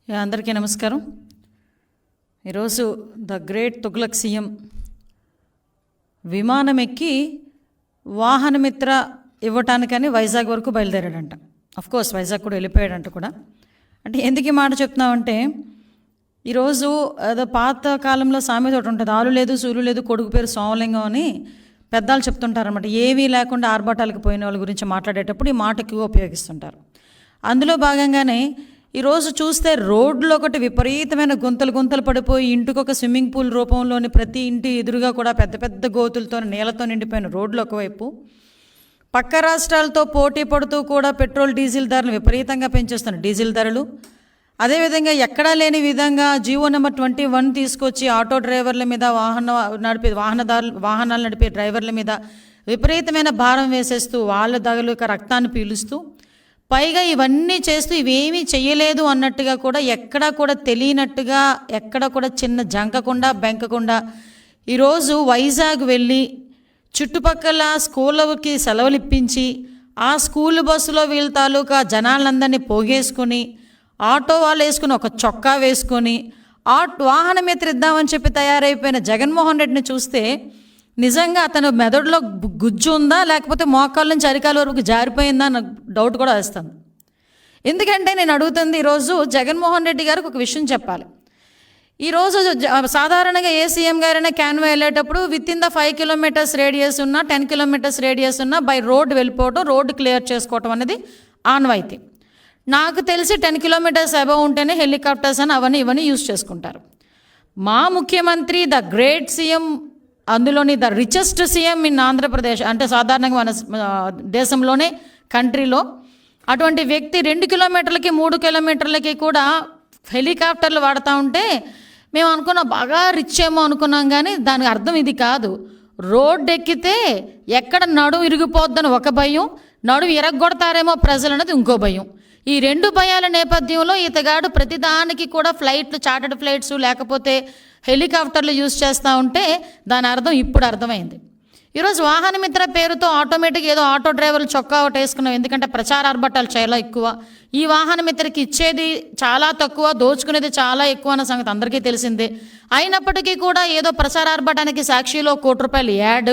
అందరికీ నమస్కారం. ఈరోజు ద గ్రేట్ తుగ్లక్ సీఎం విమానం ఎక్కి వాహనమిత్ర ఇవ్వటానికని వైజాగ్ వరకు బయలుదేరాడంట. కోర్స్ వైజాగ్ కూడా వెళ్ళిపోయాడంట కూడా. అంటే ఎందుకు ఈ మాట చెప్తున్నామంటే, ఈరోజు ఏదో పాత కాలంలో సామెత ఒకటి ఉంటుంది, ఆలు లేదు సూలు లేదు కొడుకు పేరు సోమలింగం అని పెద్దలు చెప్తుంటారనమాట. ఏమీ లేకుండా ఆర్భాటాలకు పోయిన వాళ్ళ గురించి మాట్లాడేటప్పుడు ఈ మాట ఎక్కువ ఉపయోగిస్తుంటారు. అందులో భాగంగానే ఈరోజు చూస్తే రోడ్లు ఒకటి విపరీతమైన గుంతలు పడిపోయి ఇంటికొక స్విమ్మింగ్ పూల్ రూపంలోని ప్రతి ఇంటి ఎదురుగా కూడా పెద్ద పెద్ద గోతులతో నీళ్లతో నిండిపోయిన రోడ్లు ఒకవైపు, పక్క రాష్ట్రాలతో పోటీ పడుతూ కూడా పెట్రోల్ డీజిల్ ధరలు విపరీతంగా పెంచేస్తున్నారు. డీజిల్ ధరలు అదేవిధంగా ఎక్కడా లేని విధంగా జీవో నెంబర్ 21 తీసుకొచ్చి ఆటో డ్రైవర్ల మీద వాహనాలు నడిపే డ్రైవర్ల మీద విపరీతమైన భారం వేసేస్తూ వాళ్ళ దగ్గర రక్తాన్ని పీలుస్తూ, పైగా ఇవన్నీ చేస్తూ ఇవేమీ చెయ్యలేదు అన్నట్టుగా కూడా ఎక్కడా కూడా తెలియనట్టుగా, ఎక్కడ కూడా చిన్న జంకకుండా బెంకకుండా ఈరోజు వైజాగ్ వెళ్ళి చుట్టుపక్కల స్కూళ్ళకి సెలవులు ఇప్పించి ఆ స్కూల్ బస్సులో వీళ్ళ తాలూకా జనాలందరినీ పోగేసుకొని ఆటో వాళ్ళు వేసుకుని ఒక చొక్కా వేసుకొని వాహనం ఎత్తిద్దామని చెప్పి తయారైపోయిన జగన్మోహన్ రెడ్డిని చూస్తే నిజంగా అతను మెదడులో గుజ్జు ఉందా లేకపోతే మోకాళ్ళ నుంచి అరికాల వరకు జారిపోయిందా అన్న డౌట్ కూడా వేస్తాను. ఎందుకంటే నేను అడుగుతుంది, ఈరోజు జగన్మోహన్ రెడ్డి గారికి ఒక విషయం చెప్పాలి. ఈరోజు సాధారణంగా ఏ సీఎం గారైనా క్యాన్వా వెళ్ళేటప్పుడు with in the 5 kilometres radius ఉన్న 10 కిలోమీటర్స్ రేడియస్ ఉన్న బై రోడ్ వెళ్ళిపోవటం, రోడ్డు క్లియర్ చేసుకోవటం అనేది ఆనవాయితీ. నాకు తెలిసి 10 కిలోమీటర్స్ అబవ్ ఉంటేనే హెలికాప్టర్స్ అని అవన్నీ ఇవన్నీ యూజ్ చేసుకుంటారు. మా ముఖ్యమంత్రి ద గ్రేట్ సీఎం, అందులోని the richest CM in Andhra Pradesh, అంటే సాధారణంగా మన దేశంలోనే కంట్రీలో అటువంటి వ్యక్తి 2 కిలోమీటర్లకి 3 కిలోమీటర్లకి కూడా హెలికాప్టర్లు వాడుతూ ఉంటే మేము అనుకున్నాం బాగా రిచ్ ఏమో అనుకున్నాం. కానీ దానికి అర్థం ఇది కాదు. రోడ్డు ఎక్కితే ఎక్కడ నడుము ఇరిగిపోద్దని ఒక భయం, నడుము ఇరగొడతారేమో ప్రజలు అనేది ఇంకో భయం. ఈ 2 భయాల నేపథ్యంలో ఇతగాడు ప్రతిదానికి కూడా ఫ్లైట్లు, చార్టర్డ్ ఫ్లైట్స్ లేకపోతే హెలికాప్టర్లు యూజ్ చేస్తూ ఉంటే దాని అర్థం ఇప్పుడు అర్థమైంది. ఈరోజు వాహనమిత్ర పేరుతో ఆటోమేటిక్ ఏదో ఆటో డ్రైవర్లు చొక్కా ఒకటి వేసుకున్నాం, ఎందుకంటే ప్రచారార్భటాలు చాలా ఎక్కువ. ఈ వాహనమిత్రకి ఇచ్చేది చాలా తక్కువ, దోచుకునేది చాలా ఎక్కువ అన్న సంగతి అందరికీ తెలిసిందే. అయినప్పటికీ కూడా ఏదో ప్రచారార్భటానికి సాక్షిలో ₹1 యాడ్,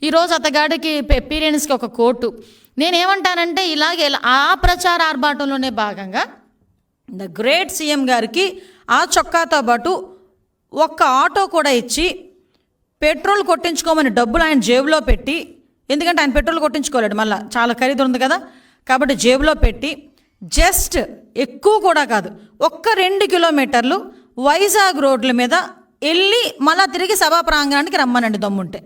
ఈరోజు అతగాడికి అపీరియన్స్కి ఒక కోటు. నేనేమంటానంటే ఇలాగే ఆ ప్రచార ఆర్భాటంలోనే భాగంగా ద గ్రేట్ సీఎం గారికి ఆ చొక్కాతో పాటు ఒక్క ఆటో కూడా ఇచ్చి పెట్రోల్ కొట్టించుకోమని డబ్బులు ఆయన జేబులో పెట్టి, ఎందుకంటే ఆయన పెట్రోల్ కొట్టించుకోలేడు, మళ్ళీ చాలా ఖరీదు ఉంది కదా కాబట్టి జేబులో పెట్టి జస్ట్ ఎక్కువ కూడా కాదు, ఒక్క 2 కిలోమీటర్లు వైజాగ్ రోడ్ల మీద వెళ్ళి మళ్ళీ తిరిగి సభా ప్రాంగణానికి రమ్మనండి దమ్ముంటే.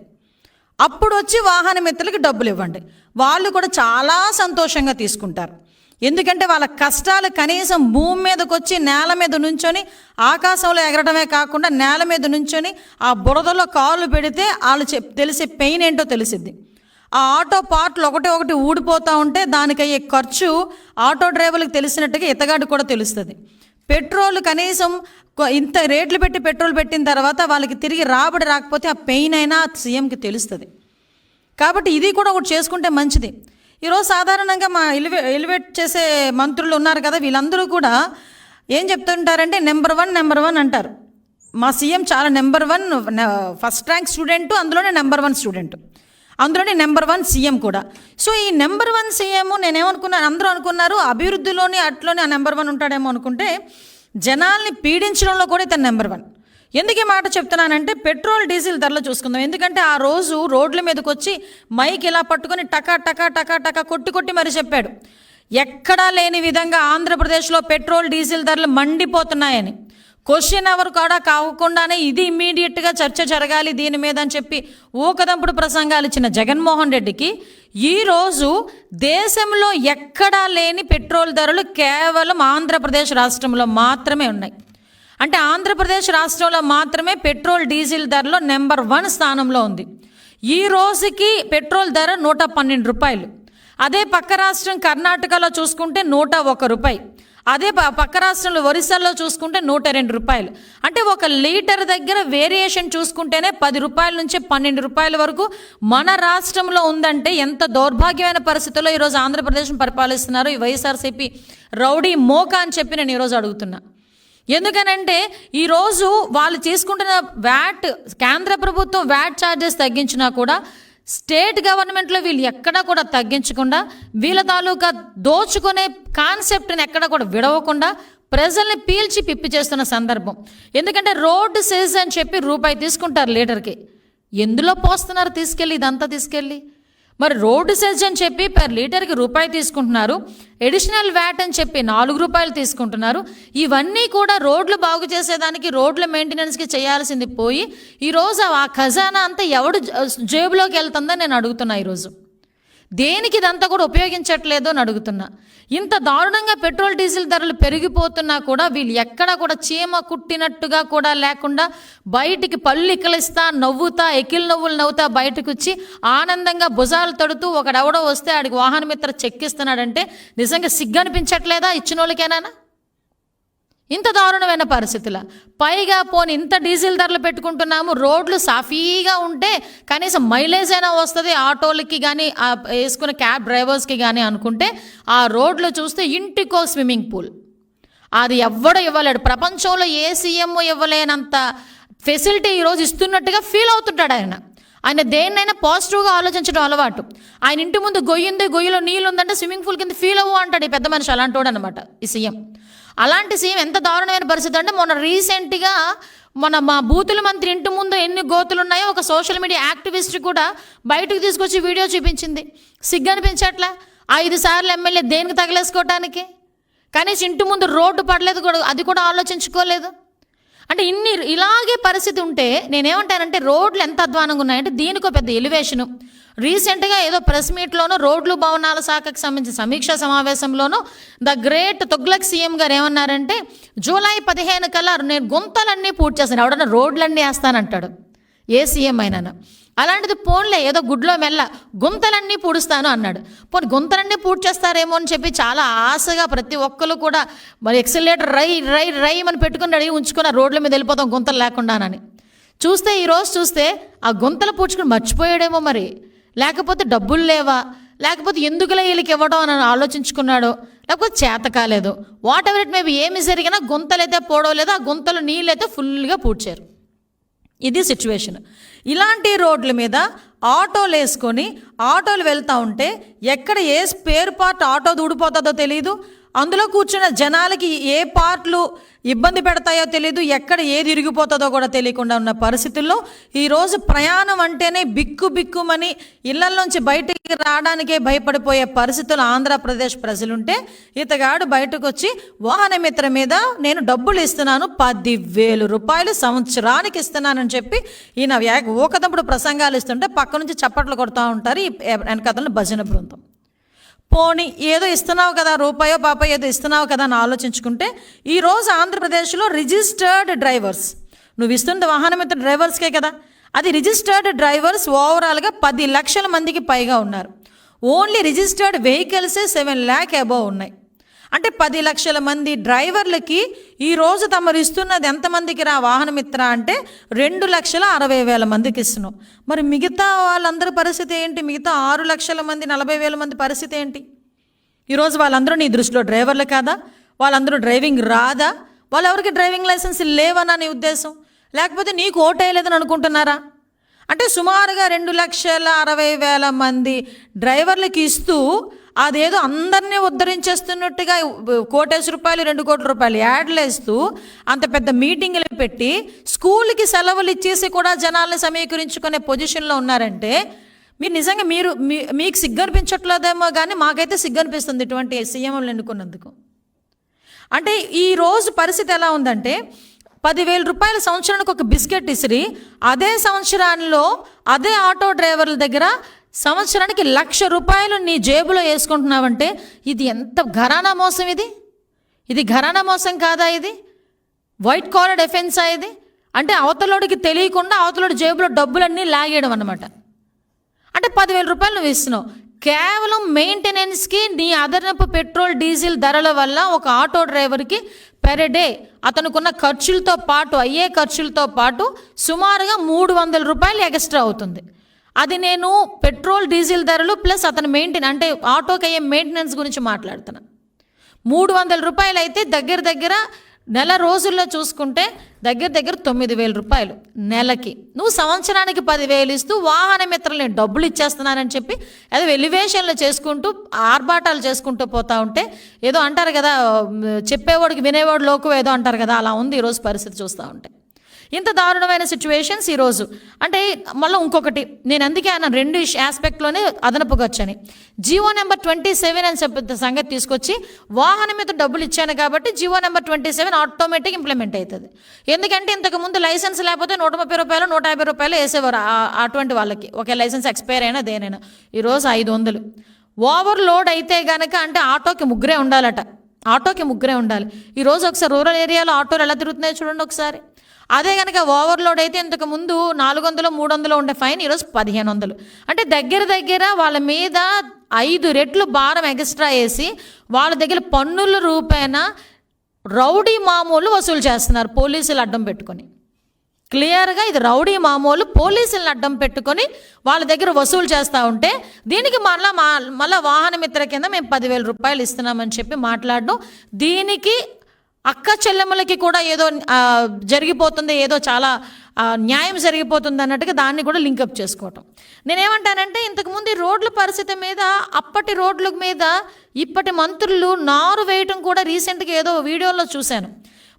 అప్పుడు వచ్చి వాహనమిత్రులకి డబ్బులు ఇవ్వండి. వాళ్ళు కూడా చాలా సంతోషంగా తీసుకుంటారు. ఎందుకంటే వాళ్ళ కష్టాలు కనీసం భూమి మీదకి వచ్చి నేల మీద నుంచొని ఆకాశంలో ఎగరడమే కాకుండా నేల మీద నుంచొని ఆ బురదలో కాళ్ళు పెడితే వాళ్ళు తెలిసే పెయిన్ ఏంటో తెలిసిద్ది. ఆ ఆటో పార్ట్లు ఒకటి ఊడిపోతూ ఉంటే దానికి అయ్యే ఖర్చు ఆటో డ్రైవర్లకు తెలిసినట్టుగా ఇతగాడు కూడా తెలుస్తుంది. పెట్రోల్ కనీసం ఇంత రేట్లు పెట్టి పెట్రోల్ పెట్టిన తర్వాత వాళ్ళకి తిరిగి రాబడి రాకపోతే ఆ పెయిన్ అయినా సీఎంకి తెలుస్తుంది. కాబట్టి ఇది కూడా ఒకటి చేసుకుంటే మంచిది. ఈరోజు సాధారణంగా మా ఎలివేట్ చేసే మంత్రులు ఉన్నారు కదా, వీళ్ళందరూ కూడా ఏం చెప్తుంటారంటే నెంబర్ వన్ అంటారు. మా సీఎం చాలా నెంబర్ 1 ఫస్ట్ ర్యాంక్ స్టూడెంట్, అందులోనే నెంబర్ 1 స్టూడెంట్, అందులోనే నెంబర్ 1 సీఎం కూడా. సో ఈ నెంబర్ 1 సీఎం నేనేమనుకున్నాను, అందరూ అనుకున్నారు అభివృద్ధిలోని అట్లోనే ఆ నెంబర్ 1 ఉంటాడేమో అనుకుంటే జనాల్ని పీడించడంలో కూడా ఇతను నెంబర్ 1. ఎందుకు ఈ మాట చెప్తున్నానంటే పెట్రోల్ డీజిల్ ధరలు చూసుకుందాం. ఎందుకంటే ఆ రోజు రోడ్ల మీదకి వచ్చి మైక్ ఇలా పట్టుకొని టకా కొట్టి మరి చెప్పాడు, ఎక్కడా లేని విధంగా ఆంధ్రప్రదేశ్లో పెట్రోల్ డీజిల్ ధరలు మండిపోతున్నాయని. క్వశ్చన్ అవర్ కూడా కాకుండానే ఇది ఇమ్మీడియట్గా చర్చ జరగాలి దీని మీద అని చెప్పి ఊకదంపుడు ప్రసంగాలు ఇచ్చిన జగన్మోహన్ రెడ్డికి ఈరోజు దేశంలో ఎక్కడా లేని పెట్రోల్ ధరలు కేవలం ఆంధ్రప్రదేశ్ రాష్ట్రంలో మాత్రమే ఉన్నాయి. అంటే ఆంధ్రప్రదేశ్ రాష్ట్రంలో మాత్రమే పెట్రోల్ డీజిల్ ధరలో నెంబర్ 1 స్థానంలో ఉంది. ఈ రోజుకి పెట్రోల్ ధర ₹112. అదే పక్క రాష్ట్రం కర్ణాటకలో చూసుకుంటే ₹101. అదే పక్క రాష్ట్రంలో ఒరిస్సాలో చూసుకుంటే ₹102. అంటే 1 లీటర్ దగ్గర వేరియేషన్ చూసుకుంటేనే ₹10 నుంచి ₹12 వరకు మన రాష్ట్రంలో ఉందంటే ఎంత దౌర్భాగ్యమైన పరిస్థితుల్లో ఈరోజు ఆంధ్రప్రదేశ్ను పరిపాలిస్తున్నారు ఈ వైఎస్ఆర్సీపీ రౌడీ మోకా అని చెప్పి నేను ఈరోజు అడుగుతున్నా. ఎందుకనంటే ఈరోజు వాళ్ళు తీసుకుంటున్న వ్యాట్, కేంద్ర ప్రభుత్వం వ్యాట్ ఛార్జెస్ తగ్గించినా కూడా స్టేట్ గవర్నమెంట్లో వీళ్ళు ఎక్కడా కూడా తగ్గించకుండా, వీళ్ళ తాలూకా దోచుకునే కాన్సెప్ట్ని ఎక్కడ కూడా విడవకుండా ప్రజల్ని పీల్చి పిప్పి చేస్తున్న సందర్భం. ఎందుకంటే రోడ్డు సెస్ అని చెప్పి రూపాయి తీసుకుంటారు లీటర్కి. ఎందులో పోస్తున్నారు తీసుకెళ్ళి ఇదంతా తీసుకెళ్ళి? మరి రోడ్డు సెస్ అని చెప్పి పర్ లీటర్కి రూపాయి తీసుకుంటున్నారు, ఎడిషనల్ వ్యాట్ అని చెప్పి 4 రూపాయలు తీసుకుంటున్నారు. ఇవన్నీ కూడా రోడ్లు బాగు చేసేదానికి, రోడ్ల మెయింటెనెన్స్కి చేయాల్సింది పోయి ఈరోజు ఆ ఖజానా అంతా ఎవడు జేబులోకి వెళ్తుందని నేను అడుగుతున్నా. ఈరోజు దేనికి ఇదంతా కూడా ఉపయోగించట్లేదో అని అడుగుతున్నా. ఇంత దారుణంగా పెట్రోల్ డీజిల్ ధరలు పెరిగిపోతున్నా కూడా వీళ్ళు ఎక్కడా కూడా చీమ కుట్టినట్టుగా కూడా లేకుండా బయటికి పళ్ళు ఇక్కలిస్తా, నవ్వుతా, ఎకిల్ నవ్వులు నవ్వుతా బయటకు వచ్చి ఆనందంగా భుజాలు తడుతూ ఒకడెవడో వస్తే ఆడికి వాహన మిత్ర చెక్కిస్తున్నాడంటే నిజంగా సిగ్గనిపించట్లేదా ఇచ్చిన వాళ్ళకేనా? ఇంత దారుణమైన పరిస్థితుల పైగా పోని ఇంత డీజిల్ ధరలు పెట్టుకుంటున్నాము, రోడ్లు సాఫీగా ఉంటే కనీసం మైలేజ్ అయినా వస్తుంది ఆటోలకి కానీ వేసుకునే క్యాబ్ డ్రైవర్స్కి కానీ అనుకుంటే ఆ రోడ్లు చూస్తే ఇంటికో స్విమ్మింగ్ పూల్. అది ఎవ్వడో ఇవ్వలేడు. ప్రపంచంలో ఏ సీఎం ఇవ్వలేనంత ఫెసిలిటీ ఈరోజు ఇస్తున్నట్టుగా ఫీల్ అవుతుంటాడు ఆయన. ఆయన దేన్నైనా పాజిటివ్గా ఆలోచించడం అలవాటు. ఆయన ఇంటి ముందు గొయ్యింది, గొయ్యిలో నీళ్ళు ఉందంటే స్విమ్మింగ్ పూల్ కింద ఫీల్ అవ్వు అంటాడు ఈ పెద్ద మనిషి. అలాంటోడు అనమాట ఈ సీఎం. అలాంటి సీఎం ఎంత దారుణమైన పరిస్థితి అంటే మొన్న రీసెంట్గా మా బూతుల మంత్రి ఇంటి ముందు ఎన్ని గోతులు ఉన్నాయో ఒక సోషల్ మీడియా యాక్టివిస్ట్ కూడా బయటకు తీసుకొచ్చి వీడియో చూపించింది. సిగ్గనిపించట్లా? 5 సార్లు ఎమ్మెల్యే దేనికి తగలేసుకోవటానికి? కనీసం ఇంటి ముందు రోడ్డు పడలేదు కూడా, అది కూడా ఆలోచించుకోలేదు. అంటే ఇలాగే పరిస్థితి ఉంటే నేనేమంటానంటే రోడ్లు ఎంత అధ్వానంగా ఉన్నాయంటే దీనికో పెద్ద ఎలివేషను. రీసెంట్గా ఏదో ప్రెస్ మీట్లోనో రోడ్లు భవనాల శాఖకు సంబంధించిన సమీక్షా సమావేశంలోనో ద గ్రేట్ తుగ్లక్ సీఎం గారు ఏమన్నారంటే జూలై 15 కల్లా నేను గుంతలన్నీ పూర్తి చేస్తాను. ఎవడన్నా రోడ్లన్నీ వేస్తానంటాడు ఏ సీఎం అయినా. అలాంటిది పోన్లే ఏదో గుడ్లో మెల్ల గుంతలన్నీ పూడుస్తాను అన్నాడు. పోనీ గుంతలన్నీ పూర్తి చేస్తారేమో అని చెప్పి చాలా ఆశగా ప్రతి ఒక్కరు కూడా మరి ఎక్సలేటర్ రై అని పెట్టుకుని రెడీ ఉంచుకున్న రోడ్ల మీద వెళ్ళిపోతాం గుంతలు లేకుండానని. చూస్తే ఈరోజు చూస్తే ఆ గుంతలు పూడ్చుకుని మర్చిపోయాడేమో మరి, లేకపోతే డబ్బులు లేవా, లేకపోతే ఎందుకులే వీళ్ళకి ఇవ్వడం అని ఆలోచించుకున్నాడో, లేకపోతే చేత కాలేదు. వాట్ ఎవర్ ఇట్ మేబీ ఏమి జరిగినా గుంతలైతే పోవలేదో ఆ గుంతలు నీళ్ళైతే ఫుల్గా పూడ్చారు. ఇది సిచ్యువేషన్. ఇలాంటి రోడ్ల మీద ఆటోలు వేసుకొని ఆటోలు వెళ్తూ ఉంటే ఎక్కడ ఏ స్పేర్ పార్ట్ ఆటో ఊడిపోతుందో తెలియదు, అందులో కూర్చున్న జనాలకి ఏ పార్ట్లు ఇబ్బంది పెడతాయో తెలియదు, ఎక్కడ ఏది ఇరిగిపోతుందో కూడా తెలియకుండా ఉన్న పరిస్థితుల్లో ఈరోజు ప్రయాణం అంటేనే బిక్కుమని ఇళ్లలోంచి బయటికి రావడానికే భయపడిపోయే పరిస్థితులు ఆంధ్రప్రదేశ్ ప్రజలుంటే ఇతగాడు బయటకు వచ్చి వాహన మిత్ర మీద నేను డబ్బులు ఇస్తున్నాను 10,000 రూపాయలు సంవత్సరానికి ఇస్తున్నానని చెప్పి ఈయన ఊకదప్పుడు ప్రసంగాలు ఇస్తుంటే పక్క నుంచి చప్పట్లు కొడుతూ ఉంటారు ఈ వెనకథలను భజన బృందం. పోనీ ఏదో ఇస్తున్నావు కదా, రూపాయో పాపో ఏదో ఇస్తున్నావు కదా అని ఆలోచించుకుంటే ఈరోజు ఆంధ్రప్రదేశ్లో రిజిస్టర్డ్ డ్రైవర్స్, నువ్వు ఇస్తున్న వాహన మిత్ర డ్రైవర్స్కే కదా, అది రిజిస్టర్డ్ డ్రైవర్స్ ఓవరాల్గా 10 లక్షల మందికి పైగా ఉన్నారు. ఓన్లీ రిజిస్టర్డ్ వెహికల్సే 7 lakh అబోవ్ ఉన్నాయి. అంటే 10 లక్షల మంది డ్రైవర్లకి ఈరోజు తమరు ఇస్తున్నది ఎంతమందికి రా వాహన మిత్ర అంటే 2,60,000 మందికి ఇస్తున్నాం. మరి మిగతా వాళ్ళందరి పరిస్థితి ఏంటి? మిగతా 6 లక్షల మంది 40,000 మంది పరిస్థితి ఏంటి? ఈరోజు వాళ్ళందరూ నీ దృష్టిలో డ్రైవర్లు కాదా? వాళ్ళందరూ డ్రైవింగ్ రాదా? వాళ్ళెవరికి డ్రైవింగ్ లైసెన్స్ లేవనా నీ ఉద్దేశం? లేకపోతే నీకు ఓటేయలేదని అనుకుంటున్నారా? అంటే సుమారుగా 2,60,000 మంది డ్రైవర్లకి ఇస్తూ అదేదో అందరినీ ఉద్ధరించేస్తున్నట్టుగా 1 కోటి రూపాయలు 2 కోట్ల రూపాయలు యాడ్లు వేస్తూ అంత పెద్ద మీటింగులు పెట్టి స్కూల్కి సెలవులు ఇచ్చేసి కూడా జనాల్ని సమీకరించుకునే పొజిషన్లో ఉన్నారంటే మీరు నిజంగా మీకు సిగ్గనిపించట్లేదేమో కానీ మాకైతే సిగ్గనిపిస్తుంది ఇటువంటి సీఎంలు ఎన్నుకున్నందుకు. అంటే ఈరోజు పరిస్థితి ఎలా ఉందంటే 10,000 రూపాయల సంవత్సరానికి ఒక బిస్కెట్ ఇసిరి అదే సంవత్సరాల్లో అదే ఆటో డ్రైవర్ల దగ్గర సంవత్సరానికి 1,00,000 రూపాయలు నీ జేబులో వేసుకుంటున్నావంటే ఇది ఎంత ఘరానా మోసం? ఇది ఘరానా మోసం కాదా? ఇది వైట్ కాలర్ డిఫెన్సా? ఇది అంటే అవతలోడికి తెలియకుండా అవతలోడి జేబులో డబ్బులన్నీ లాగేయడం అన్నమాట. అంటే 10,000 రూపాయలు నువ్వు ఇస్తున్నావు. కేవలం మెయింటెనెన్స్కి నీ అదనపు పెట్రోల్ డీజిల్ ధరల వల్ల ఒక ఆటో డ్రైవర్కి పెర్ డే అతనుకున్న ఖర్చులతో పాటు అయ్యే ఖర్చులతో పాటు సుమారుగా 300 రూపాయలు ఎక్స్ట్రా అవుతుంది. అది నేను పెట్రోల్ డీజిల్ ధరలు ప్లస్ అతను అంటే ఆటోకి అయ్యే మెయింటెనెన్స్ గురించి మాట్లాడుతున్నాను. 300 రూపాయలు అయితే దగ్గర నెల రోజుల్లో చూసుకుంటే దగ్గర దగ్గర 9,000 రూపాయలు నెలకి. నువ్వు సంవత్సరానికి 10,000 ఇస్తూ వాహన మిత్రులు నేను డబ్బులు ఇచ్చేస్తున్నానని చెప్పి ఏదో ఎలివేషన్లు చేసుకుంటూ ఆర్భాటాలు చేసుకుంటూ పోతా ఉంటే ఏదో అంటారు కదా, చెప్పేవాడికి వినేవాడు లోకు ఏదో అంటారు కదా, అలా ఉంది ఈరోజు పరిస్థితి చూస్తూ ఉంటే. ఇంత దారుణమైన సిచ్యువేషన్స్ ఈరోజు. అంటే మళ్ళీ ఇంకొకటి, నేను అందుకే అన్న 2 ఆస్పెక్ట్లోనే అదనపుగా వచ్చాను. జీవో నెంబర్ 27 అని చెప్పే సంగతి తీసుకొచ్చి వాహనం మీద డబ్బులు ఇచ్చాను కాబట్టి జీవో నెంబర్ 27 ఆటోమేటిక్ ఇంప్లిమెంట్ అవుతుంది. ఎందుకంటే ఇంతకుముందు లైసెన్స్ లేకపోతే 130 రూపాయలు 150 రూపాయలు వేసేవారు అటువంటి వాళ్ళకి, ఒకే లైసెన్స్ ఎక్స్పైర్ అయినా దేనైనా. ఈరోజు 500. ఓవర్లోడ్ అయితే కనుక అంటే ఆటోకి 3 ఉండాలట, ఆటోకి 3 ఉండాలి. ఈరోజు ఒకసారి రూరల్ ఏరియాలో ఆటోలు ఎలా తిరుగుతున్నాయో చూడండి ఒకసారి. అదే కనుక ఓవర్లోడ్ అయితే ఇంతకు ముందు 400 300 ఉండే ఫైన్ ఈరోజు 1500. అంటే దగ్గర దగ్గర వాళ్ళ మీద 5 రెట్లు భారం ఎక్స్ట్రా వేసి వాళ్ళ దగ్గర పన్నుల రూపాయన రౌడీ మామూలు వసూలు చేస్తున్నారు పోలీసులు అడ్డం పెట్టుకొని. క్లియర్గా ఇది రౌడీ మామూలు పోలీసులను అడ్డం పెట్టుకొని వాళ్ళ దగ్గర వసూలు చేస్తూ ఉంటే దీనికి మళ్ళీ వాహన మిత్ర కింద మేము 10,000 రూపాయలు ఇస్తున్నామని చెప్పి మాట్లాడడం, దీనికి అక్క చెల్లెమ్మలకి కూడా ఏదో జరిగిపోతుంది, ఏదో చాలా న్యాయం జరిగిపోతుంది అన్నట్టుగా దాన్ని కూడా లింకప్ చేసుకోవటం. నేనేమంటానంటే ఇంతకుముందు ఈ రోడ్ల పరిస్థితి మీద, అప్పటి రోడ్ల మీద ఇప్పటి మంత్రులు నారు వేయటం కూడా రీసెంట్గా ఏదో వీడియోలో చూశాను.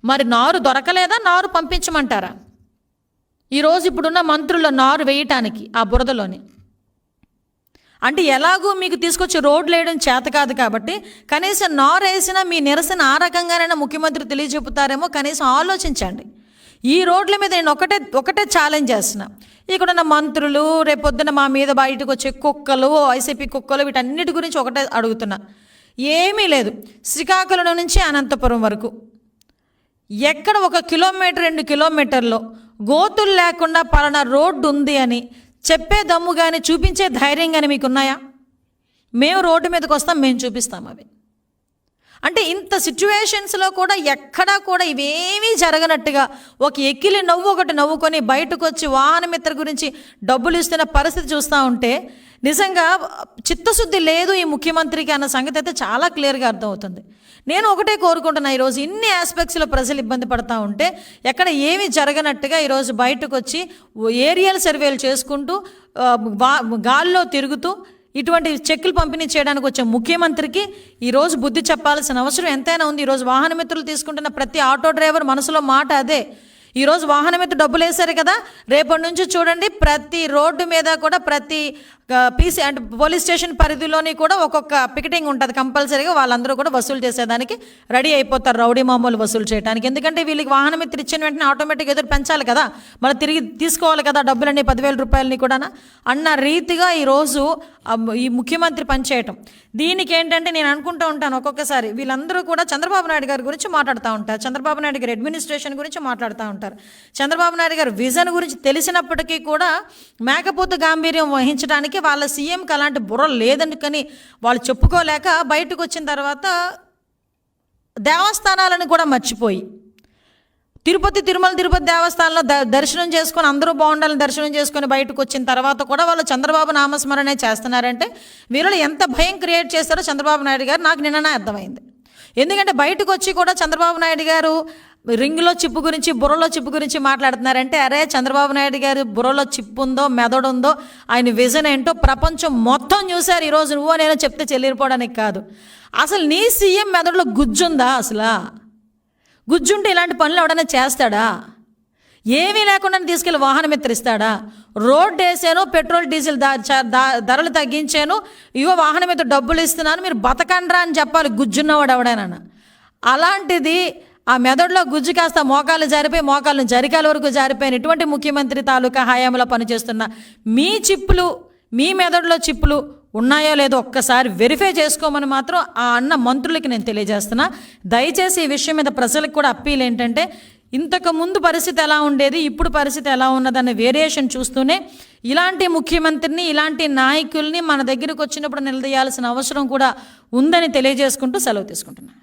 మరి నారు దొరకలేదా, నారు పంపించమంటారా? ఈరోజు ఇప్పుడున్న మంత్రుల నారు వేయటానికి ఆ బురదలోని. అంటే ఎలాగూ మీకు తీసుకొచ్చి రోడ్లు వేయడం చేత కాదు కాబట్టి కనీసం నారు వేసినా మీ నిరసన ఆ రకంగానైనా ముఖ్యమంత్రి తెలియజెప్పుతారేమో, కనీసం ఆలోచించండి. ఈ రోడ్ల మీద నేను ఒకటే ఛాలెంజ్ చేస్తున్నా. ఇక్కడున్న మంత్రులు రేపొద్దున మా మీద బయటకు వచ్చే కుక్కలు, వైసీపీ కుక్కలు, వీటన్నిటి గురించి ఒకటే అడుగుతున్నా. ఏమీ లేదు, శ్రీకాకుళం నుంచి అనంతపురం వరకు ఎక్కడ 1 కిలోమీటర్ 2 కిలోమీటర్లో గోతులు లేకుండా పలానా రోడ్డు ఉంది అని చెప్పే దమ్ము కానీ చూపించే ధైర్యం కానీ మీకున్నాయా? మేము రోడ్డు మీదకి వస్తాం, మేము చూపిస్తాం అవి. అంటే ఇంత సిచ్యువేషన్స్లో కూడా ఎక్కడా కూడా ఇవేమీ జరగనట్టుగా ఒక ఎక్కిలి నవ్వు ఒకటి నవ్వుకొని బయటకు వచ్చి వాహన మిత్ర గురించి డబ్బులు ఇస్తున్న పరిస్థితి చూస్తూ ఉంటే నిజంగా చిత్తశుద్ధి లేదు ఈ ముఖ్యమంత్రికి అన్న సంగతి అయితే చాలా క్లియర్గా అర్థమవుతుంది. నేను ఒకటే కోరుకుంటున్నా, ఈరోజు ఇన్ని ఆస్పెక్ట్స్లో ప్రజలు ఇబ్బంది పడుతూ ఉంటే ఎక్కడ ఏమీ జరగనట్టుగా ఈరోజు బయటకు వచ్చి ఏరియల్ సర్వేలు చేసుకుంటూ గాల్లో తిరుగుతూ ఇటువంటి చెక్కులు పంపిణీ చేయడానికి వచ్చే ముఖ్యమంత్రికి ఈరోజు బుద్ధి చెప్పాల్సిన అవసరం ఎంతైనా ఉంది. ఈరోజు వాహన మిత్రులు తీసుకుంటున్న ప్రతి ఆటో డ్రైవర్ మనసులో మాట అదే. ఈరోజు వాహనం మీద డబ్బులు వేశారు కదా, రేపటి నుంచి చూడండి ప్రతి రోడ్డు మీద కూడా ప్రతి పీసీ అంటే పోలీస్ స్టేషన్ పరిధిలోని కూడా ఒక్కొక్క పికెటింగ్ ఉంటుంది కంపల్సరీగా. వాళ్ళందరూ కూడా వసూలు చేసేదానికి రెడీ అయిపోతారు, రౌడీ మామూలు వసూలు చేయడానికి. ఎందుకంటే వీళ్ళకి వాహనం మిత్ర ఇచ్చిన వెంటనే ఆటోమేటిక్గా ఎదురు పెంచాలి కదా, మళ్ళీ తిరిగి తీసుకోవాలి కదా డబ్బులన్నీ 10,000 రూపాయలని కూడా అన్న రీతిగా ఈరోజు ఈ ముఖ్యమంత్రి పనిచేయటం. దీనికి ఏంటంటే నేను అనుకుంటూ ఉంటాను ఒక్కొక్కసారి వీళ్ళందరూ కూడా చంద్రబాబు నాయుడు గారి గురించి మాట్లాడుతూ ఉంటారు, చంద్రబాబు నాయుడు గారి అడ్మినిస్ట్రేషన్ గురించి మాట్లాడుతూ ఉంటారు, చంద్రబాబు నాయుడు గారి విజన్ గురించి తెలిసినప్పటికీ కూడా మేకపోతు గాంభీర్యం వహించడానికి వాళ్ళ సీఎంకి అలాంటి బుర్ర లేదనుకని వాళ్ళు చెప్పుకోలేక బయటకు వచ్చిన తర్వాత దేవస్థానాలను కూడా మర్చిపోయి తిరుపతి దేవస్థానంలో దర్శనం చేసుకొని అందరూ బాగుండాలని దర్శనం చేసుకొని బయటకు వచ్చిన తర్వాత కూడా వాళ్ళు చంద్రబాబు నామస్మరణే చేస్తున్నారంటే వీళ్ళు ఎంత భయం క్రియేట్ చేస్తారో చంద్రబాబు నాయుడు గారు నాకు నిన్ననే అర్థమైంది. ఎందుకంటే బయటకు వచ్చి కూడా చంద్రబాబు నాయుడు గారు రింగులో చిప్పు గురించి బుర్రలో చిప్పు గురించి మాట్లాడుతున్నారంటే, అరే చంద్రబాబు నాయుడు గారు బుర్రలో చిప్పు ఉందో మెదడు ఉందో ఆయన విజన్ ఏంటో ప్రపంచం మొత్తం చూశారు. ఈరోజు నువ్వు నేను చెప్తే చెల్లిపోవడానికి కాదు, అసలు నీ సీఎం మెదడులో గుజ్జుందా? అసలు గుజ్జుంటే ఇలాంటి పనులు ఎవడన్నా చేస్తాడా? ఏమీ లేకుండా తీసుకెళ్ళి వాహనం ఎత్తరిస్తాడా? రోడ్డు వేసాను, పెట్రోల్ డీజిల్ ధరలు తగ్గించాను, ఇవో వాహనం మీద డబ్బులు ఇస్తున్నాను, మీరు బతకండ్రా అని చెప్పాలి గుజ్జున్నవాడు ఎవడైనా. అలాంటిది ఆ మెదడులో గుజ్జు కాస్త మోకాలు జారిపోయి మోకాళ్ళను జరికాల వరకు జారిపోయిన ఇటువంటి ముఖ్యమంత్రి తాలూకా హయాంలో పనిచేస్తున్న మీ చిప్పులు, మీ మెదడులో చిప్పులు ఉన్నాయో లేదో ఒక్కసారి వెరిఫై చేసుకోమని మాత్రం ఆ అన్న మంత్రులకి నేను తెలియజేస్తున్నా. దయచేసి ఈ విషయం మీద ప్రజలకు కూడా అప్పీల్ ఏంటంటే, ఇంతకు ముందు పరిస్థితి ఎలా ఉండేది, ఇప్పుడు పరిస్థితి ఎలా ఉన్నదనే వేరియేషన్ చూస్తూనే ఇలాంటి ముఖ్యమంత్రిని, ఇలాంటి నాయకుల్ని మన దగ్గరకు వచ్చినప్పుడు నిలదీయాల్సిన అవసరం కూడా ఉందని తెలియజేసుకుంటూ సెలవు తీసుకుంటున్నాను.